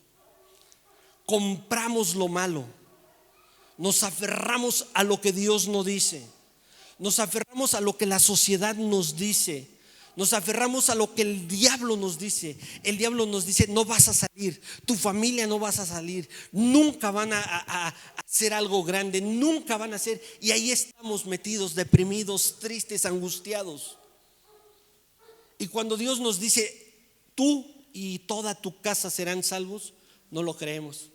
Compramos lo malo, nos aferramos a lo que Dios nos dice, nos aferramos a lo que la sociedad nos dice, nos aferramos a lo que el diablo nos dice. El diablo nos dice: no vas a salir, tu familia no vas a salir, nunca van a hacer algo grande, nunca van a hacer. Y ahí estamos metidos, deprimidos, tristes, angustiados. Y cuando Dios nos dice: tú y toda tu casa serán salvos, no lo creemos.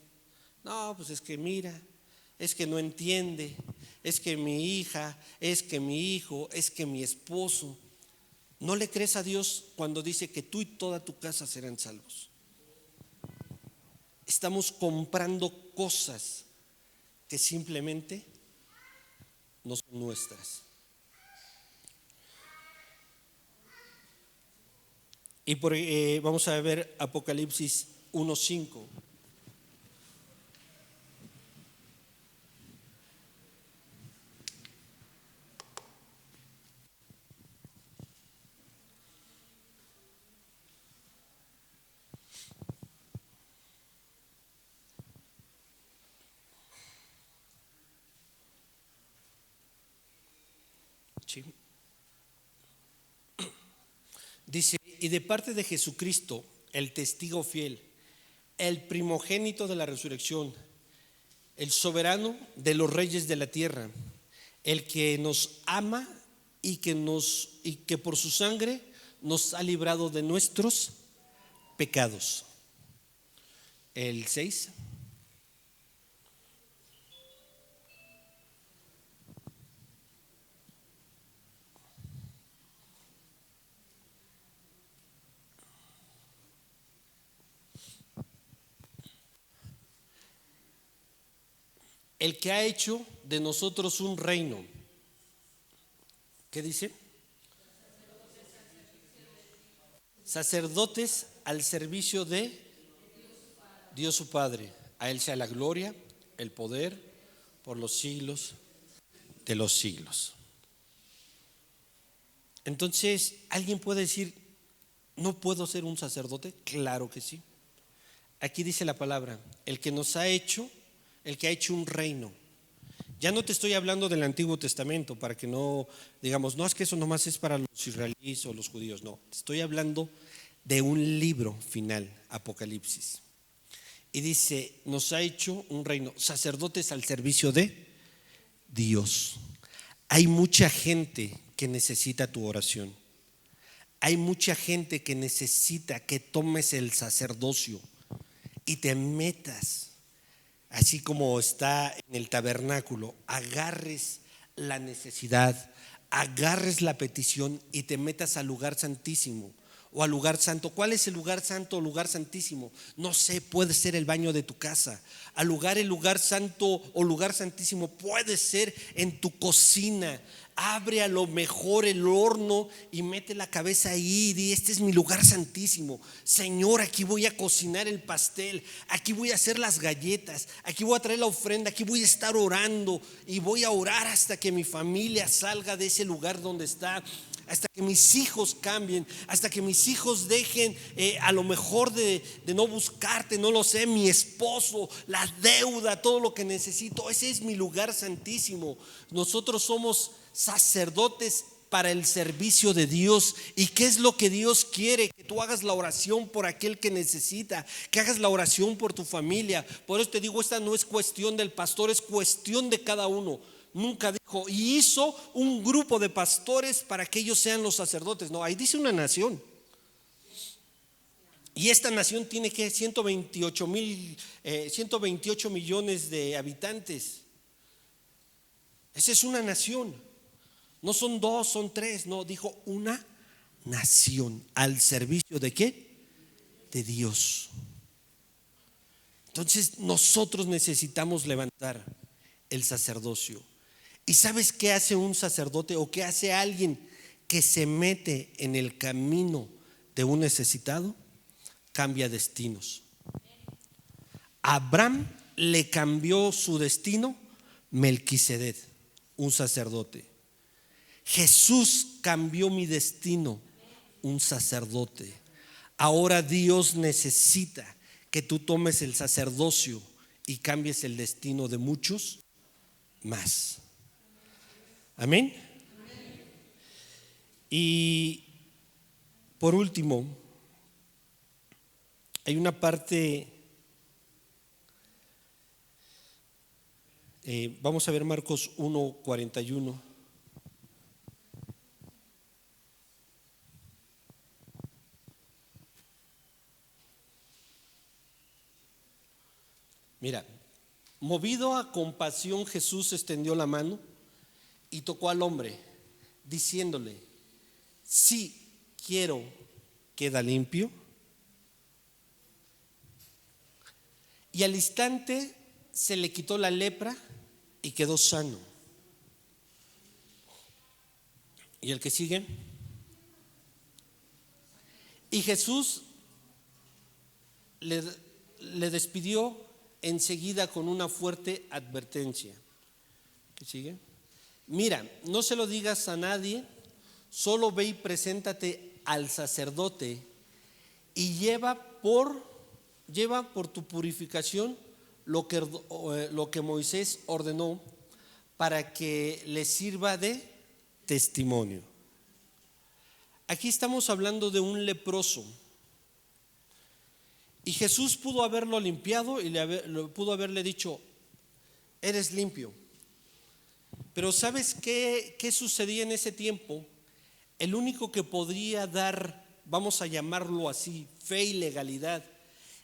No, pues es que mira, es que no entiende, es que mi hija, es que mi hijo, es que mi esposo. ¿No le crees a Dios cuando dice que tú y toda tu casa serán salvos? Estamos comprando cosas que simplemente no son nuestras. Y vamos a ver Apocalipsis 1:5. Sí. Dice: y de parte de Jesucristo, el testigo fiel, el primogénito de la resurrección, el soberano de los reyes de la tierra, el que nos ama y que por su sangre nos ha librado de nuestros pecados. El 6. El que ha hecho de nosotros un reino. ¿Qué dice? Sacerdotes al servicio de Dios su Padre. A Él sea la gloria, el poder, por los siglos de los siglos. Entonces, ¿alguien puede decir: no puedo ser un sacerdote? Claro que sí. Aquí dice la palabra: el que nos ha hecho, el que ha hecho un reino. Ya no te estoy hablando del Antiguo Testamento, para que no digamos: no, es que eso nomás es para los israelíes o los judíos. No, te estoy hablando de un libro final, Apocalipsis. Y dice: nos ha hecho un reino, sacerdotes al servicio de Dios. Hay mucha gente que necesita tu oración. Hay mucha gente que necesita que tomes el sacerdocio y te metas, así como está en el tabernáculo, agarres la necesidad, agarres la petición y te metas al lugar santísimo o al lugar santo. ¿Cuál es el lugar santo o lugar santísimo? No sé, puede ser el baño de tu casa. El lugar santo o lugar santísimo puede ser en tu cocina. abre a lo mejor el horno y mete la cabeza ahí y di: este es mi lugar santísimo. Señor, aquí voy a cocinar el pastel, aquí voy a hacer las galletas, aquí voy a traer la ofrenda, aquí voy a estar orando y voy a orar hasta que mi familia salga de ese lugar donde está, hasta que mis hijos cambien, hasta que mis hijos dejen a lo mejor de no buscarte, no lo sé, mi esposo, la deuda, todo lo que necesito. Ese es mi lugar santísimo. Nosotros somos sacerdotes para el servicio de Dios. ¿Y qué es lo que Dios quiere? Que tú hagas la oración por aquel que necesita, que hagas la oración por tu familia. Por eso te digo, esta no es cuestión del pastor, es cuestión de cada uno. Nunca dijo y hizo un grupo de pastores para que ellos sean los sacerdotes. No, ahí dice una nación. Y esta nación tiene que 128 millones de habitantes. Esa es una nación. No son dos, son tres. No, dijo una nación. ¿Al servicio de qué? De Dios. Entonces nosotros necesitamos levantar el sacerdocio. ¿Y sabes qué hace un sacerdote o qué hace alguien que se mete en el camino de un necesitado? Cambia destinos. Abraham le cambió su destino Melquisedec, un sacerdote. Jesús cambió mi destino, un sacerdote. Ahora Dios necesita que tú tomes el sacerdocio y cambies el destino de muchos más. Amén. Y por último, hay una parte, vamos a ver Marcos 1:41. Mira, movido a compasión, Jesús extendió la mano y tocó al hombre, diciéndole: sí, quiero, queda limpio. Y al instante se le quitó la lepra y quedó sano. ¿Y el que sigue? Y Jesús le despidió enseguida con una fuerte advertencia. ¿Qué sigue? Mira, no se lo digas a nadie, solo ve y preséntate al sacerdote y lleva por tu purificación lo que Moisés ordenó para que le sirva de testimonio. Aquí estamos hablando de un leproso. Y Jesús pudo haberlo limpiado y pudo haberle dicho: eres limpio. Pero ¿sabes qué sucedía en ese tiempo? El único que podría dar, vamos a llamarlo así, fe y legalidad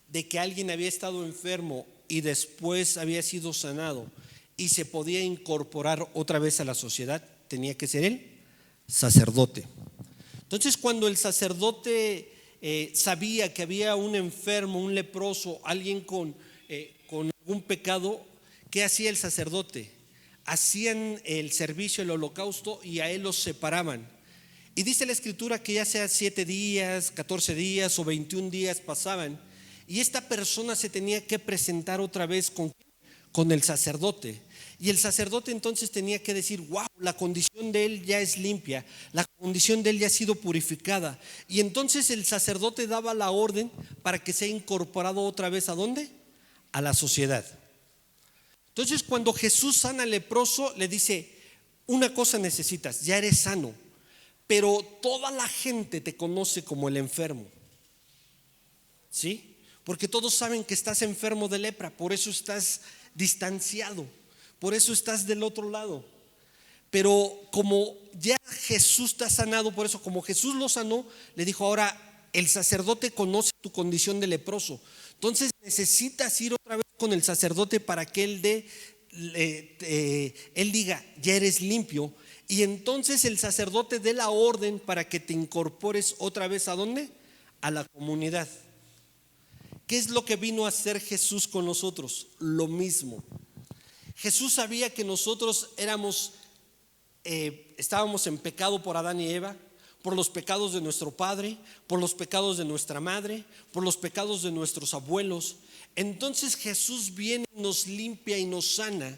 de que alguien había estado enfermo y después había sido sanado y se podía incorporar otra vez a la sociedad, tenía que ser el sacerdote. Entonces, cuando el sacerdote sabía que había un enfermo, un leproso, alguien con algún pecado, ¿qué hacía el sacerdote? Hacían el servicio, el holocausto, y a él los separaban. Y dice la escritura que ya sea 7 días, 14 días o 21 días pasaban, y esta persona se tenía que presentar otra vez con el sacerdote. Y el sacerdote entonces tenía que decir: wow, la condición de él ya es limpia, la condición de él ya ha sido purificada. Y entonces el sacerdote daba la orden para que sea incorporado otra vez ¿a dónde? A la sociedad. Entonces, cuando Jesús sana al leproso, le dice: una cosa necesitas, ya eres sano, pero toda la gente te conoce como el enfermo. ¿Sí? Porque todos saben que estás enfermo de lepra, por eso estás distanciado, por eso estás del otro lado. Pero como ya Jesús te ha sanado, por eso como Jesús lo sanó, le dijo: ahora el sacerdote conoce tu condición de leproso. Entonces necesitas ir otra vez con el sacerdote para que él diga: ya eres limpio. Y entonces el sacerdote dé la orden para que te incorpores otra vez ¿a dónde? A la comunidad. ¿Qué es lo que vino a hacer Jesús con nosotros? Lo mismo. Jesús sabía que nosotros éramos estábamos en pecado por Adán y Eva, por los pecados de nuestro padre, por los pecados de nuestra madre, por los pecados de nuestros abuelos. Entonces Jesús viene y nos limpia y nos sana.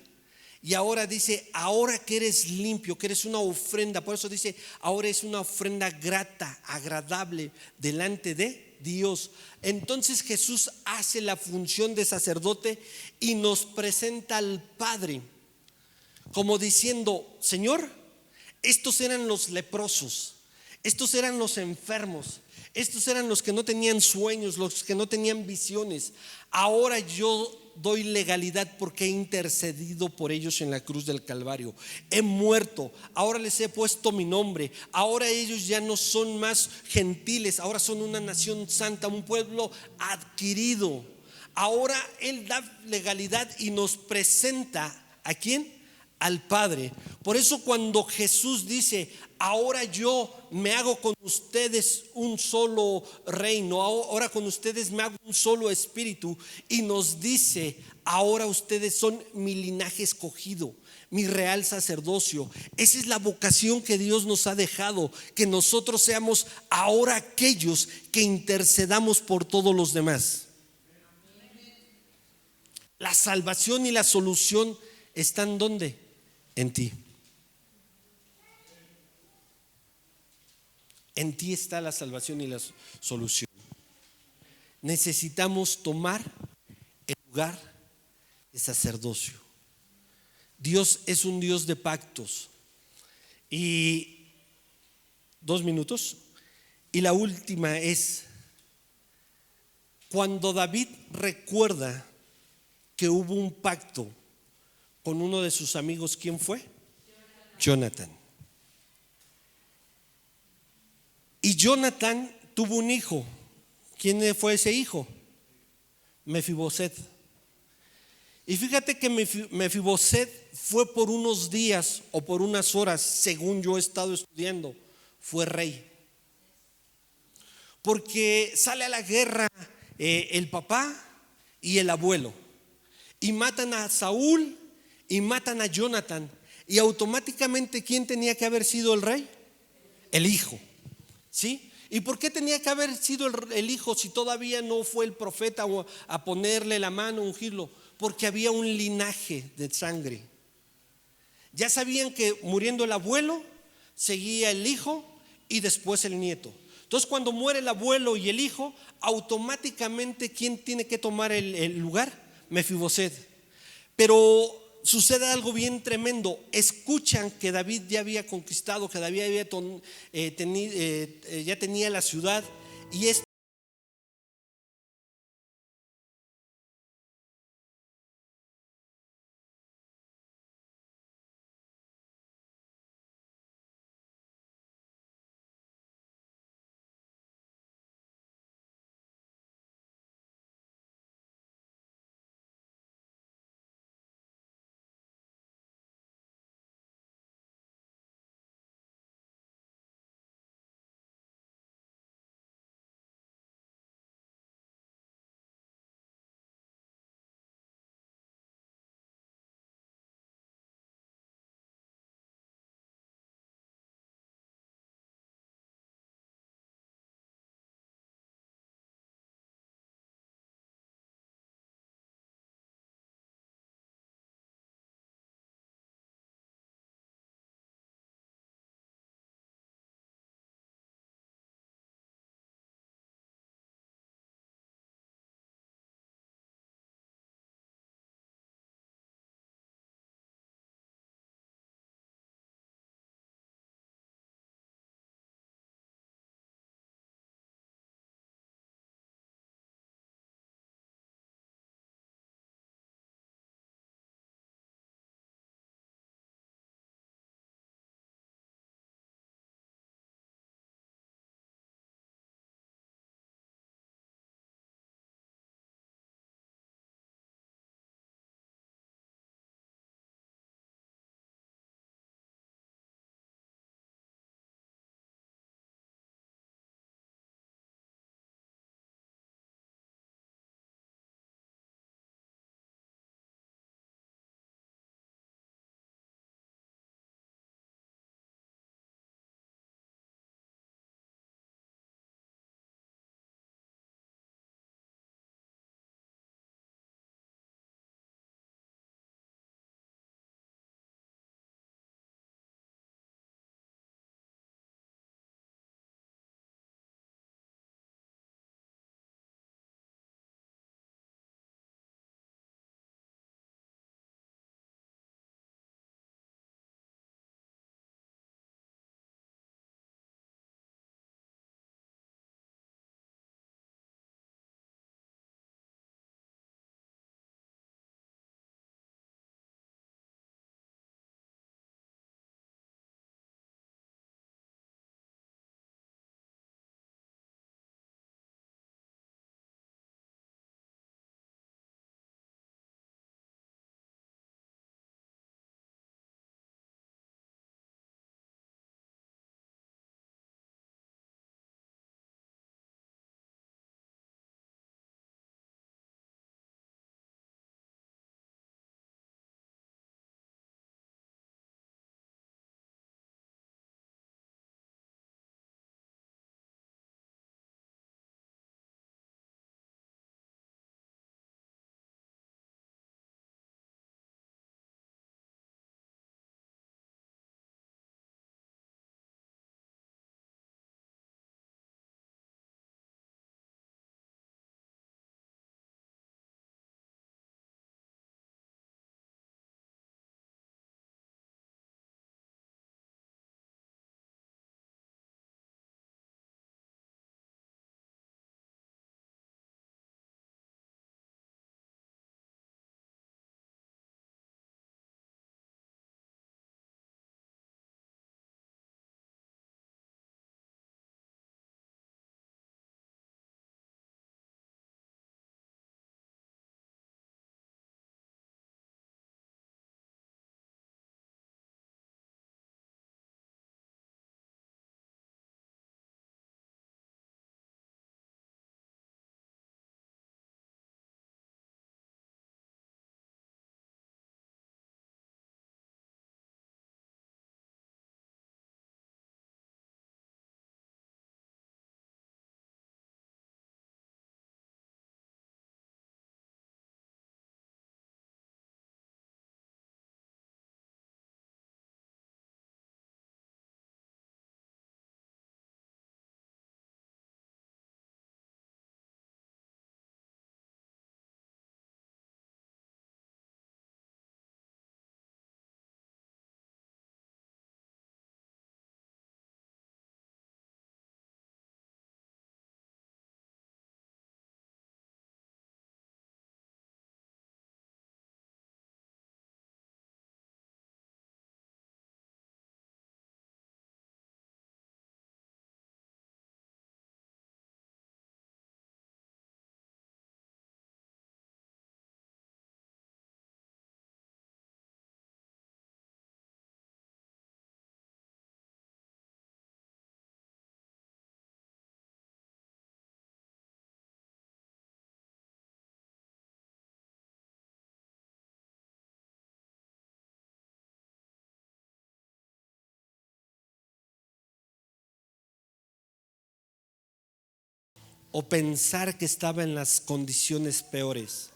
Y ahora dice, ahora que eres limpio, que eres una ofrenda, por eso dice, ahora es una ofrenda grata, agradable delante de Dios. Entonces Jesús hace la función de sacerdote y nos presenta al Padre, como diciendo, Señor, estos eran los leprosos, estos eran los enfermos, estos eran los que no tenían sueños, los que no tenían visiones. Ahora yo doy legalidad porque he intercedido por ellos en la cruz del Calvario. He muerto, ahora les he puesto mi nombre. Ahora ellos ya no son más gentiles, ahora son una nación santa, un pueblo adquirido. Ahora Él da legalidad y nos presenta ¿a quién? Al Padre. Por eso cuando Jesús dice, ahora yo me hago con ustedes un solo reino, ahora con ustedes me hago un solo espíritu, y nos dice, ahora ustedes son mi linaje escogido, mi real sacerdocio. Esa es la vocación que Dios nos ha dejado, que nosotros seamos ahora aquellos que intercedamos por todos los demás. La salvación y la solución están ¿dónde? En ti. En ti está la salvación y la solución. Necesitamos tomar el lugar de sacerdocio. Dios es un Dios de pactos. Y 2 minutos. Y la última es, cuando David recuerda que hubo un pacto con uno de sus amigos, ¿quién fue? Jonathan. Y Jonathan tuvo un hijo. ¿Quién fue ese hijo? Mefiboset. Y fíjate que Mefiboset fue por unos días o por unas horas, según yo he estado estudiando, fue rey. Porque sale a la guerra el papá y el abuelo, y matan a Saúl y matan a Jonathan, y automáticamente ¿quién tenía que haber sido el rey? El hijo. ¿Sí? ¿Y por qué tenía que haber sido el hijo si todavía no fue el profeta a ponerle la mano, ungirlo? Porque había un linaje de sangre. Ya sabían que muriendo el abuelo seguía el hijo y después el nieto. Entonces cuando muere el abuelo y el hijo, automáticamente ¿quién tiene que tomar el lugar? Mefiboset. Pero sucede algo bien tremendo. Escuchan que David ya había conquistado, que David ya tenía la ciudad, y esto o pensar que estaba en las condiciones peores,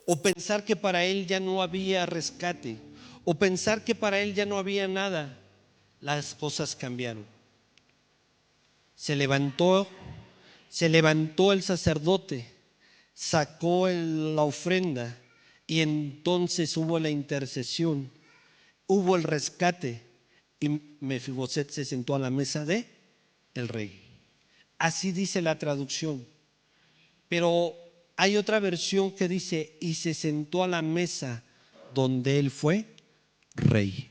o pensar que para él ya no había rescate, o pensar que para él ya no había nada, las cosas cambiaron. Se levantó, se levantó el sacerdote, sacó la ofrenda y entonces hubo la intercesión, hubo el rescate y Mefiboset se sentó a la mesa de el rey. Así dice la traducción. Pero hay otra versión que dice, y se sentó a la mesa donde él fue rey.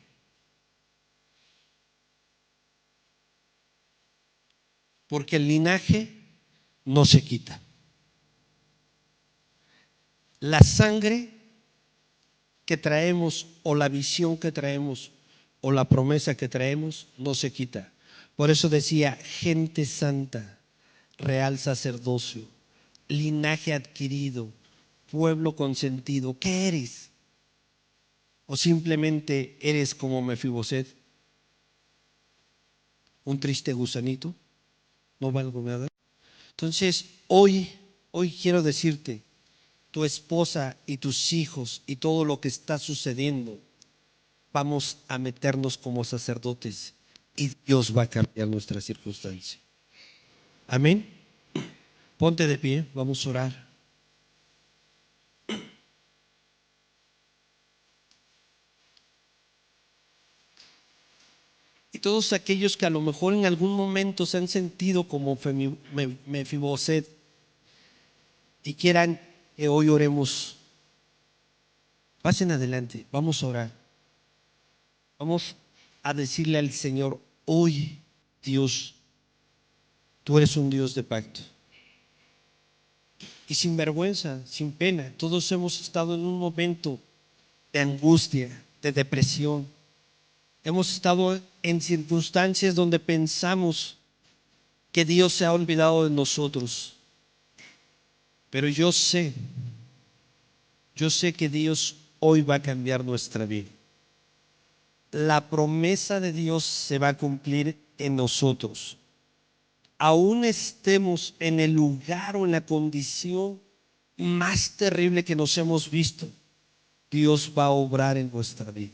Porque el linaje no se quita. La sangre que traemos o la visión que traemos o la promesa que traemos no se quita. Por eso decía, gente santa, real sacerdocio, linaje adquirido, pueblo consentido. ¿Qué eres? ¿O simplemente eres como Mefiboset, un triste gusanito? No valgo nada. Entonces, hoy quiero decirte, tu esposa y tus hijos y todo lo que está sucediendo, vamos a meternos como sacerdotes y Dios va a cambiar nuestra circunstancia. Amén. Ponte de pie, vamos a orar. Y todos aquellos que a lo mejor en algún momento se han sentido como Mefiboset y quieran que hoy oremos, pasen adelante, vamos a orar. Vamos a decirle al Señor, hoy Dios, tú eres un Dios de pacto. Y sin vergüenza, sin pena, todos hemos estado en un momento de angustia, de depresión. Hemos estado en circunstancias donde pensamos que Dios se ha olvidado de nosotros. Pero yo sé que Dios hoy va a cambiar nuestra vida. La promesa de Dios se va a cumplir en nosotros. Aún estemos en el lugar o en la condición más terrible que nos hemos visto, Dios va a obrar en nuestra vida.